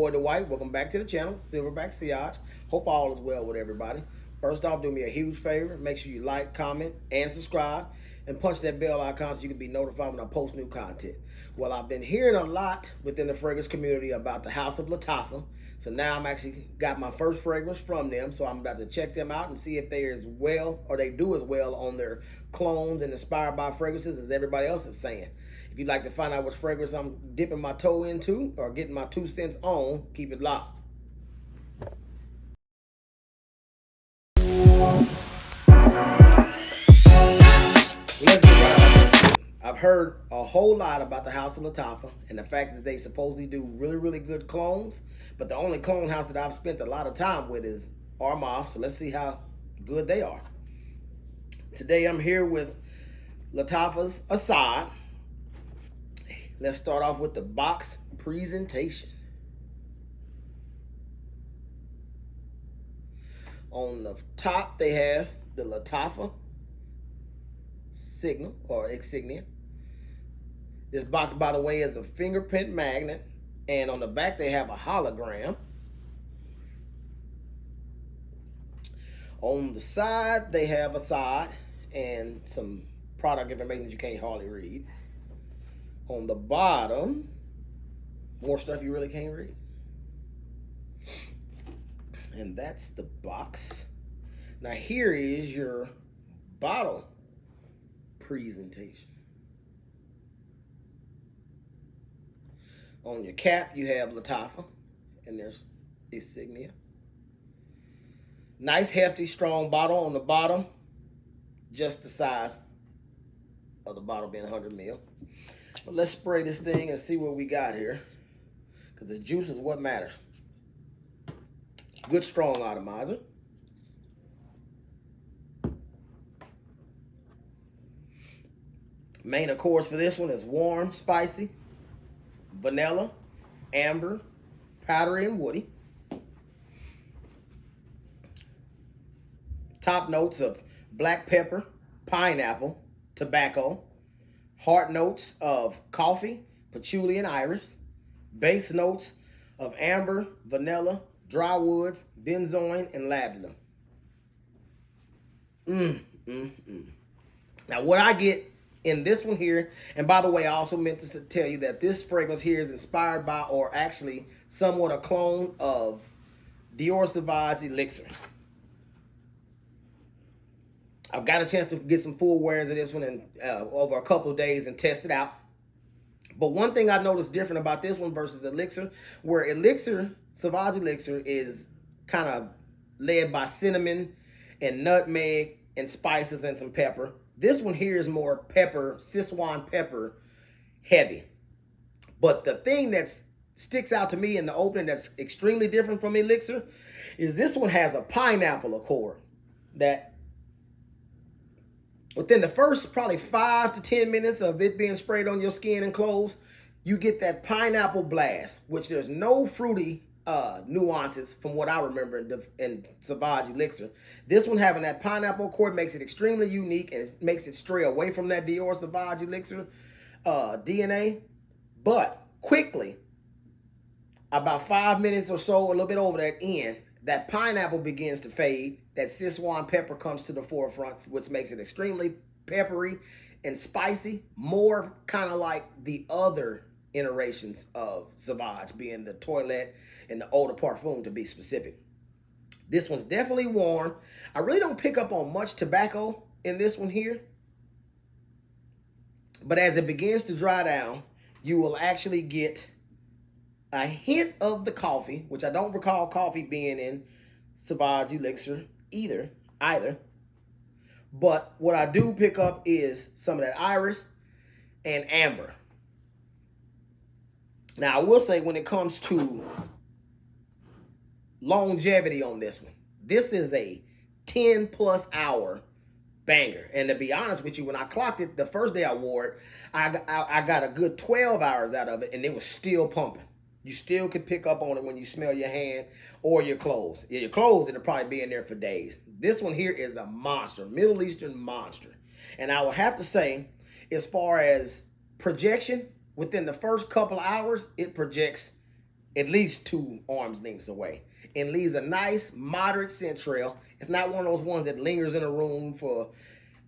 boy Dwight. Welcome back to the channel, Silverback Siage. Hope all is well with everybody. First off, do me a huge favor. Make sure you like, comment, and subscribe. And punch that bell icon so you can be notified when I post new content. Well, I've been hearing a lot within the fragrance community about the House of Lattafa. So now I'm actually got my first fragrance from them. So I'm about to check them out and see if they as well, or they do as well on their clones and inspired by fragrances as everybody else is saying. If you'd like to find out which fragrance I'm dipping my toe into or getting my 2 cents on, keep it locked. Let's get right on. I've heard a whole lot about the House of Lattafa and the fact that they supposedly do really, really good clones. But the only clone house that I've spent a lot of time with is Armagh. So let's see how good they are. Today I'm here with Lattafa's Asad. Let's start off with the box presentation. On the top, they have the Lattafa signal or insignia. This box, by the way, is a fingerprint magnet. And on the back, they have a hologram. On the side, they have Asad and some product information that you can't hardly read. On the bottom, more stuff you really can't read. And that's the box. Now here is your bottle presentation. On your cap, you have Lattafa, and there's insignia. Nice, hefty, strong bottle on the bottom, just the size of the bottle being 100 ml. But let's spray this thing and see what we got here, because the juice is what matters. Good, strong atomizer. Main accords for this one is warm, spicy, vanilla, amber, powdery, and woody. Top notes of black pepper, pineapple, tobacco. Heart notes of coffee, patchouli, and iris. Base notes of amber, vanilla, dry woods, benzoin, and lavender. Now, what I get in this one here, and by the way, I also meant to tell you that this fragrance here is inspired by, or actually somewhat a clone of, Dior Sauvage Elixir. I've got a chance to get some full wearings of this one in, over a couple of days and test it out. But one thing I noticed different about this one versus Elixir, where Elixir, Sauvage Elixir, is kind of led by cinnamon and nutmeg and spices and some pepper. This one here is more pepper, Szechuan pepper heavy. But the thing that sticks out to me in the opening that's extremely different from Elixir is this one has a pineapple accord that within the first probably 5 to 10 minutes of it being sprayed on your skin and clothes, you get that pineapple blast, which there's no fruity nuances from what I remember in Sauvage Elixir. This one having that pineapple accord makes it extremely unique, and it makes it stray away from that Dior Sauvage Elixir DNA. But quickly, about 5 minutes or so, a little bit over that end, that pineapple begins to fade. That Szechuan pepper comes to the forefront, which makes it extremely peppery and spicy, more kind of like the other iterations of Sauvage, being the toilette and the eau de parfum to be specific. This one's definitely warm. I really don't pick up on much tobacco in this one here. But as it begins to dry down, you will actually get a hint of the coffee, which I don't recall coffee being in Sauvage Elixir either. But what I do pick up is some of that iris and amber. Now, I will say when it comes to longevity on this one, this is a 10 plus hour banger. And to be honest with you, when I clocked it the first day I wore it, I got a good 12 hours out of it, and it was still pumping. You still could pick up on it when you smell your hand or your clothes. Yeah, your clothes, it'll probably be in there for days. This one here is a monster, Middle Eastern monster. And I will have to say, as far as projection, within the first couple of hours, it projects at least 2 arms lengths away, and leaves a nice moderate scent trail. It's not one of those ones that lingers in a room for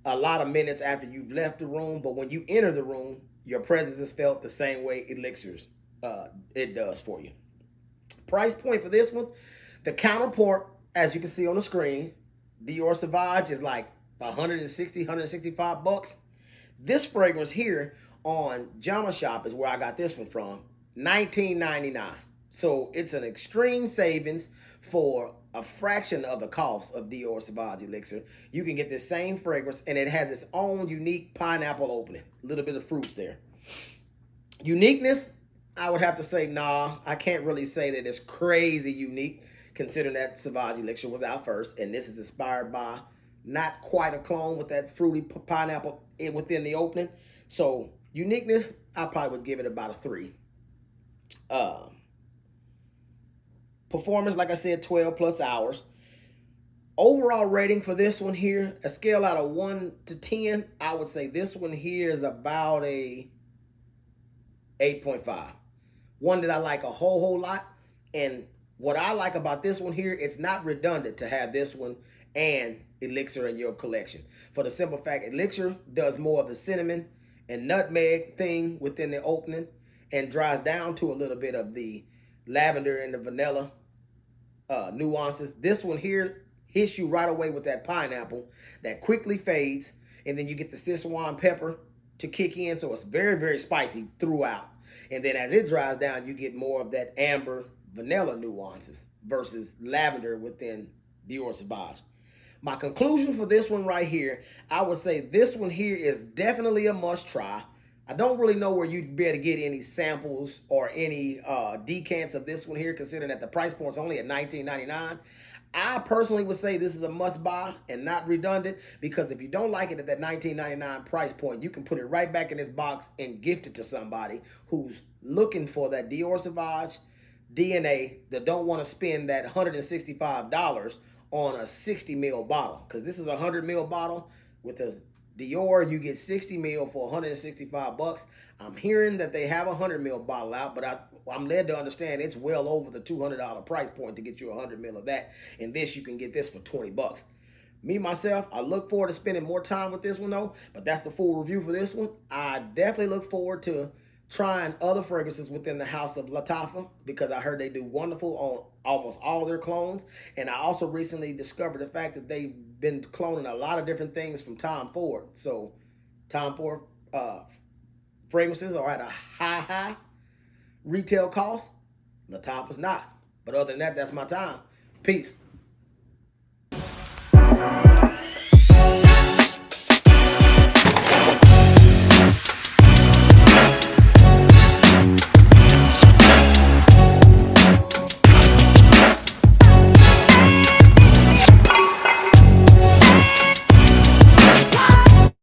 a lot of minutes after you've left the room, but when you enter the room, your presence is felt the same way Elixir's it does for you. Price point for this one, the counterpart, as you can see on the screen, Dior Sauvage is like 160, 165 bucks. This fragrance here on Jama Shop is where I got this one from, $19.99. So it's an extreme savings for a fraction of the cost of Dior Sauvage Elixir. You can get this same fragrance, and it has its own unique pineapple opening. A little bit of fruits there. Uniqueness, I would have to say, nah, I can't really say that it's crazy unique, considering that Sauvage Elixir was out first, and this is inspired by not quite a clone with that fruity pineapple within the opening. So uniqueness, I probably would give it about a 3. Performance, like I said, 12 plus hours. Overall rating for this one here, a scale out of 1 to 10, I would say this one here is about a 8.5. One that I like a whole lot. And what I like about this one here, it's not redundant to have this one and Elixir in your collection. For the simple fact, Elixir does more of the cinnamon and nutmeg thing within the opening and dries down to a little bit of the lavender and the vanilla nuances. This one here hits you right away with that pineapple that quickly fades, and then you get the Szechuan pepper to kick in, so it's very, very spicy throughout. And then as it dries down, you get more of that amber vanilla nuances versus lavender within Dior Sauvage. My conclusion for this one right here, I would say this one here is definitely a must try. I don't really know where you'd be able to get any samples or any decants of this one here, considering that the price point is only at $19.99. I personally would say this is a must buy and not redundant, because if you don't like it at that $19.99 price point, you can put it right back in this box and gift it to somebody who's looking for that Dior Sauvage DNA that don't want to spend that $165 on a 60 ml bottle, because this is a 100 ml bottle. With a Dior, you get 60 ml for 165 bucks. I'm hearing that they have a 100 ml bottle out, but I'm led to understand it's well over the $200 price point to get you a 100 ml of that. And this, you can get this for 20 bucks. Me, myself, I look forward to spending more time with this one though, but that's the full review for this one. I definitely look forward to trying other fragrances within the house of Lattafa, because I heard they do wonderful on almost all their clones. And I also recently discovered the fact that they've been cloning a lot of different things from Tom Ford. So Tom Ford fragrances are at a high retail cost. Lattafa's not. But other than that, that's my time. Peace.